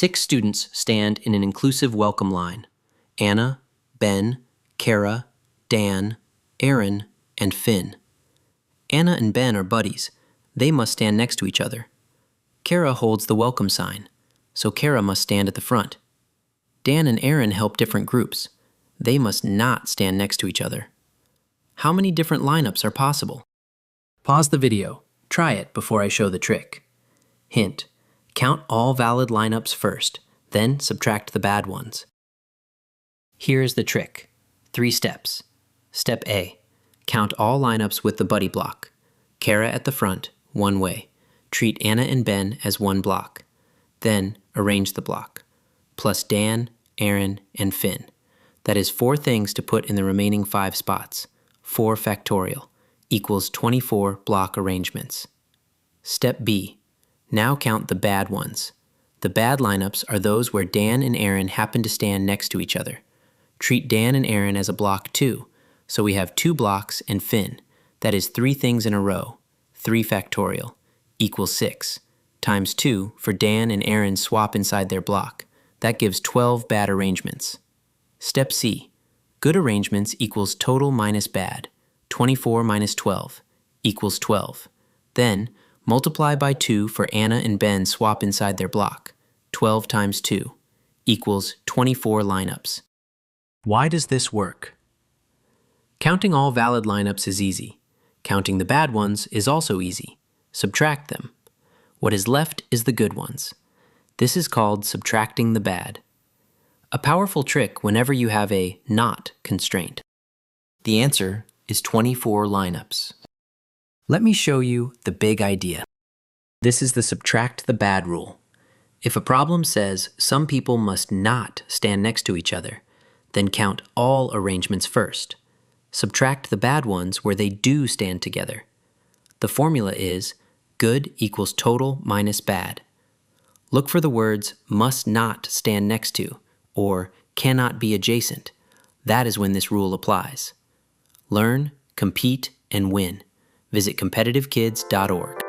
6 students stand in an inclusive welcome line. Anna, Ben, Cara, Dan, Erin, and Finn. Anna and Ben are buddies. They must stand next to each other. Cara holds the welcome sign, so Cara must stand at the front. Dan and Erin help different groups. They must not stand next to each other. How many different lineups are possible? Pause the video. Try it before I show the trick. Hint: count all valid lineups first, then subtract the bad ones. Here's the trick. 3 steps. Step A. Count all lineups with the buddy block. Cara at the front, one way. Treat Anna and Ben as one block. Then arrange the block. Plus Dan, Erin, and Finn. That is 4 things to put in the remaining 5 spots. 4 factorial equals 24 block arrangements. Step B. Now count the bad ones. The bad lineups are those where Dan and Erin happen to stand next to each other. Treat Dan and Erin as a block too, so we have 2 blocks and Finn. That is 3 things in a row. 3 factorial equals 6, times 2 for Dan and Erin swap inside their block. That gives 12 bad arrangements. Step C. Good arrangements equals total minus bad. 24 minus 12 equals 12. Then, multiply by 2 for Anna and Ben swap inside their block. 12 times 2 equals 24 lineups. Why does this work? Counting all valid lineups is easy. Counting the bad ones is also easy. Subtract them. What is left is the good ones. This is called subtracting the bad. A powerful trick whenever you have a not constraint. The answer is 24 lineups. Let me show you the big idea. This is the subtract the bad rule. If a problem says some people must not stand next to each other, then count all arrangements first. Subtract the bad ones where they do stand together. The formula is good equals total minus bad. Look for the words must not stand next to or cannot be adjacent. That is when this rule applies. Learn, compete, and win. Visit competitivekids.org.